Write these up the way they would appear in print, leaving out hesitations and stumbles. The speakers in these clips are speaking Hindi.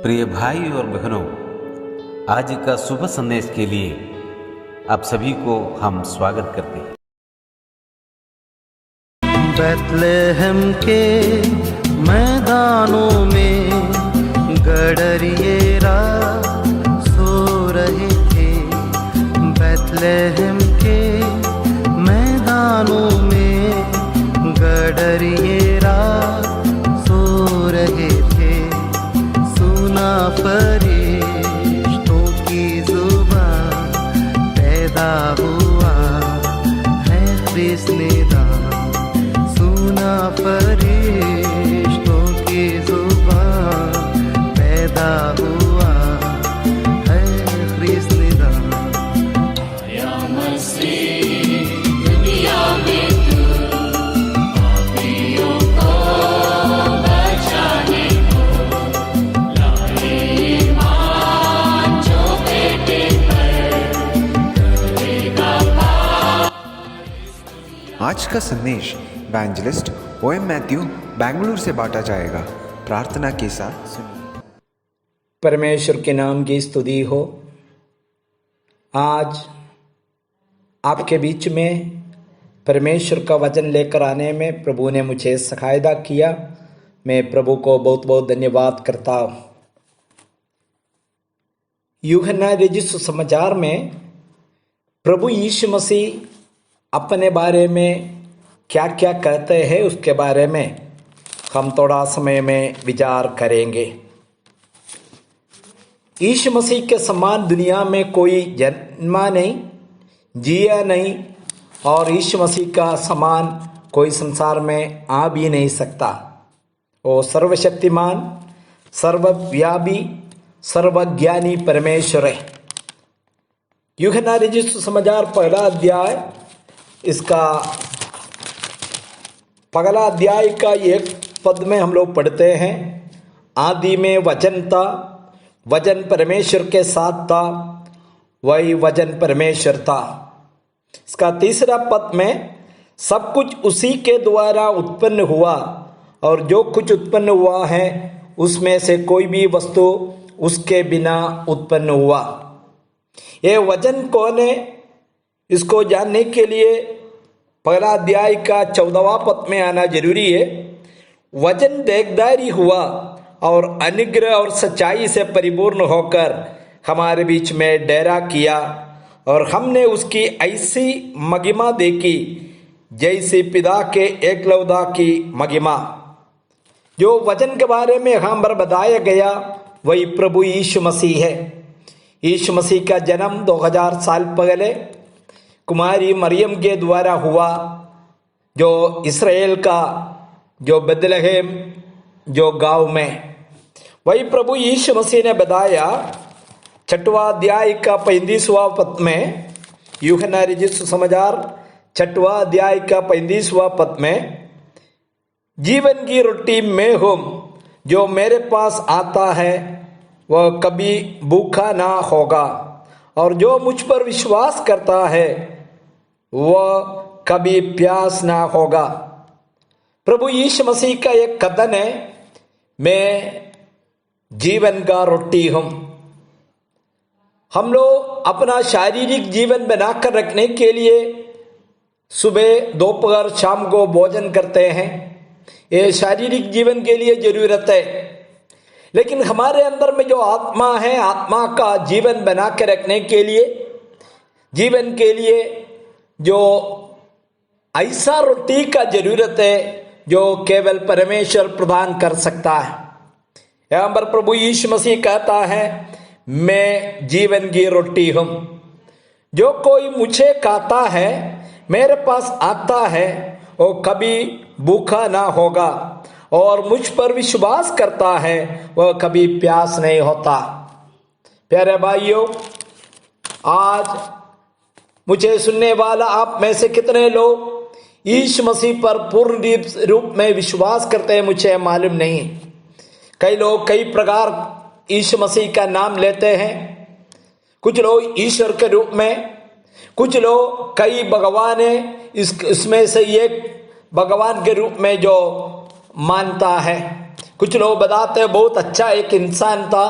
प्रिय भाई और बहनों, आज का शुभ संदेश के लिए आप सभी को हम स्वागत करते हैं। बैतलहम के मैदानों में गडरिये रात सो रहे थे। बैतलहम के मैदानों में गडरिये रात सो रहे थे। सुना फरिश्तों की जुबान, पैदा हुआ है ख्रिस्त निदान। सुना फरिश्तों की जुबान, पैदा हुआ है ख्रिस्त निदान। आया मसीह दुनिया में तू पापियों को बचाने को लाए ईमान जो बेटे पर करेगा पार। आज का संदेश इवेंजलिस्ट ओएम मैथ्यू बेंगलुरु से बांटा जाएगा। प्रार्थना के साथ सुनिए। परमेश्वर के नाम की स्तुति हो। आज आपके बीच में परमेश्वर का वचन लेकर आने में प्रभु ने मुझे सहायता किया। मैं प्रभु को बहुत बहुत धन्यवाद करता हूँ। यूहन्ना रचित सुसमाचार में प्रभु यीशु मसीह अपने बारे में क्या क्या कहते हैं उसके बारे में हम थोड़ा समय में विचार करेंगे। यीशु मसीह के समान दुनिया में कोई जन्मा नहीं, जिया नहीं, और यीशु मसीह का समान कोई संसार में आ भी नहीं सकता। वो सर्वशक्तिमान, सर्वव्यापी, सर्वज्ञानी परमेश्वर है। यूहन्ना रचित सुसमाचार पहला अध्याय, इसका पहला अध्याय का एक पद में हम लोग पढ़ते हैं, आदि में वचन था, वचन परमेश्वर के साथ था, वही वचन परमेश्वर था। इसका तीसरा पद में सब कुछ उसी के द्वारा उत्पन्न हुआ और जो कुछ उत्पन्न हुआ है उसमें से कोई भी वस्तु उसके बिना उत्पन्न हुआ। ये वचन कौन है, इसको जानने के लिए पहला अध्याय का 14वां पद में आना जरूरी है। वचन देहधारी हुआ और अनुग्रह और सच्चाई से परिपूर्ण होकर हमारे बीच में डेरा किया और हमने उसकी ऐसी महिमा देखी जैसे पिता के एकलौता की महिमा। जो वचन के बारे में हम पर बताया गया वही प्रभु यीशु मसीह है। यीशु मसीह का जन्म 2000 साल पहले कुमारी मरियम के द्वारा हुआ, जो इसराइल का जो बेथलेहम जो गांव में। वही प्रभु यीशु मसीह ने बताया 6वां अध्याय का 35वां पद में, यूहन्ना रचित सुसमाचार 6वां अध्याय का 35वां पद में, जीवन की रोटी मैं हूं, जो मेरे पास आता है वह कभी भूखा ना होगा और जो मुझ पर विश्वास करता है वह कभी प्यास ना होगा। प्रभु यीशु मसीह का एक कथन है, मैं जीवन का रोटी हूं। हम लोग अपना शारीरिक जीवन बनाकर रखने के लिए सुबह, दोपहर, शाम को भोजन करते हैं। ये शारीरिक जीवन के लिए जरूरत है। लेकिन हमारे अंदर में जो आत्मा है, आत्मा का जीवन बना के रखने के लिए, जीवन के लिए जो ऐसा रोटी का जरूरत है जो केवल परमेश्वर प्रदान कर सकता है। यहां पर प्रभु यीशु मसीह कहता है, मैं जीवन की रोटी हूं। जो कोई मुझे खाता है, मेरे पास आता है, वो कभी भूखा ना होगा और मुझ पर विश्वास करता है वह कभी प्यास नहीं होता। प्यारे भाइयों, आज मुझे सुनने वाला आप में से कितने लोग यीशु मसीह पर पूर्ण रूप में विश्वास करते हैं मुझे मालूम नहीं। कई लोग कई प्रकार यीशु मसीह का नाम लेते हैं। कुछ लोग ईश्वर के रूप में, कुछ लोग कई भगवान है, इसमें से एक भगवान के रूप में जो मानता है। कुछ लोग बताते हैं बहुत अच्छा एक इंसान था,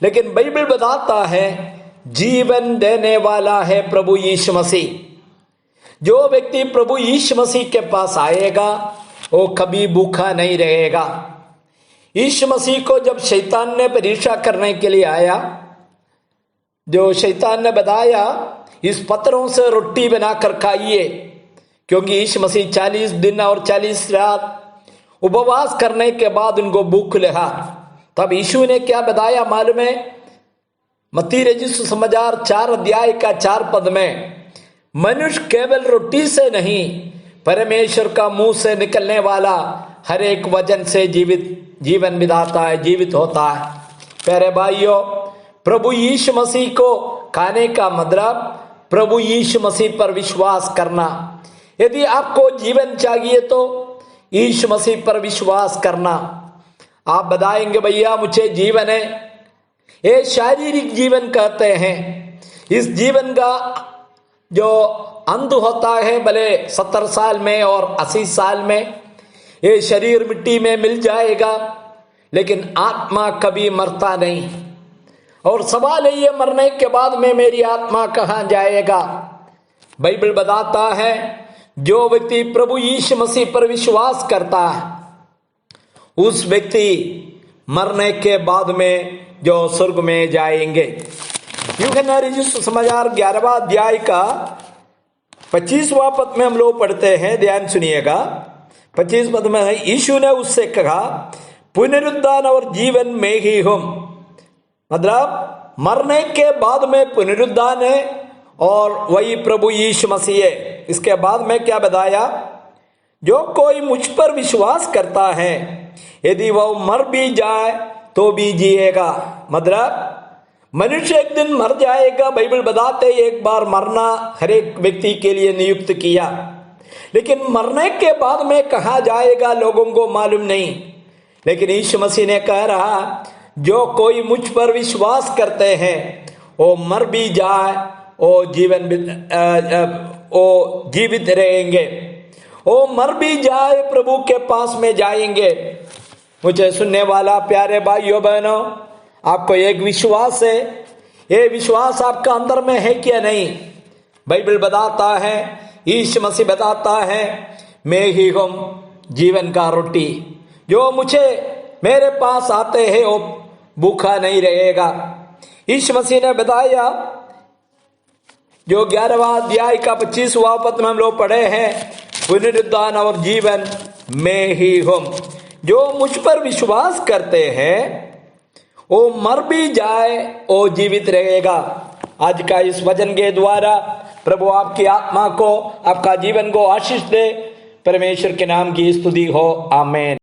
लेकिन बाइबल बताता है जीवन देने वाला है प्रभु यीशु मसीह। जो व्यक्ति प्रभु यीशु मसीह के पास आएगा वो कभी भूखा नहीं रहेगा। यीशु मसीह को जब शैतान ने परीक्षा करने के लिए आया, जो शैतान ने बताया इस पत्थरों से रोटी बनाकर खाइए, क्योंकि यीशु मसीह 40 दिन और 40 रात उपवास करने के बाद उनको भूख लगा। तब यीशु ने क्या बताया मालूम है? मत्ती रचित समाचार 4 अध्याय का 4 पद में, मनुष्य केवल रोटी से नहीं परमेश्वर का मुंह से निकलने वाला हर एक वचन से जीवन बिताता है, जीवित होता है। प्यारे भाइयों, प्रभु यीशु मसीह को खाने का मतलब प्रभु यीशु मसीह पर विश्वास करना। यदि आपको जीवन चाहिए तो यीशु मसीह पर विश्वास करना। आप बताएंगे भैया मुझे जीवन है, ये शारीरिक जीवन कहते हैं। इस जीवन का जो अंत होता है भले 70 साल में और 80 साल में, ये शरीर मिट्टी में मिल जाएगा, लेकिन आत्मा कभी मरता नहीं। और सवाल है ये मरने के बाद में मेरी आत्मा कहाँ जाएगा? बाइबल बताता है जो व्यक्ति प्रभु यीशु मसीह पर विश्वास करता है उस व्यक्ति मरने के बाद में जो स्वर्ग में जाएंगे। यूहन्ना रचित समाचार 11वां अध्याय का 25वां पद में हम लोग पढ़ते हैं, ध्यान सुनिएगा। 25 पद में यीशु ने उससे कहा, पुनरुत्थान और जीवन में ही हूं। मतलब मरने के बाद में पुनरुत्थान है और वही प्रभु यीशु मसीह है। इसके बाद में क्या बताया? जो कोई मुझ पर विश्वास करता है यदि वह मर भी जाए तो भी जिएगा। मतलब मनुष्य एक दिन मर जाएगा। बाइबल बताते एक बार मरना हर एक व्यक्ति के लिए नियुक्त किया, लेकिन मरने के बाद में कहाँ जाएगा लोगों को मालूम नहीं। लेकिन यीशु मसीह ने कह रहा जो कोई मुझ पर विश्वास करते हैं वो मर भी जाए वो जीवित रहेंगे, वो मर भी जाए प्रभु के पास में जाएंगे। मुझे सुनने वाला प्यारे भाइयों बहनों, आपको एक विश्वास है, ये विश्वास आपका अंदर में है क्या नहीं? बाइबल बताता है, यीशु मसीह बताता है, मैं ही हूं जीवन का रोटी, जो मुझे मेरे पास आते हैं वो भूखा नहीं रहेगा। यीशु मसीह ने बताया जो 11वां अध्याय का 25वां पद में हम लोग पढ़े हैं, पुनरुत्थान और जीवन मैं ही हूं। जो मुझ पर विश्वास करते हैं वो मर भी जाए वो जीवित रहेगा। आज का इस वचन के द्वारा प्रभु आपकी आत्मा को, आपका जीवन को आशीष दे। परमेश्वर के नाम की स्तुति हो, आमीन।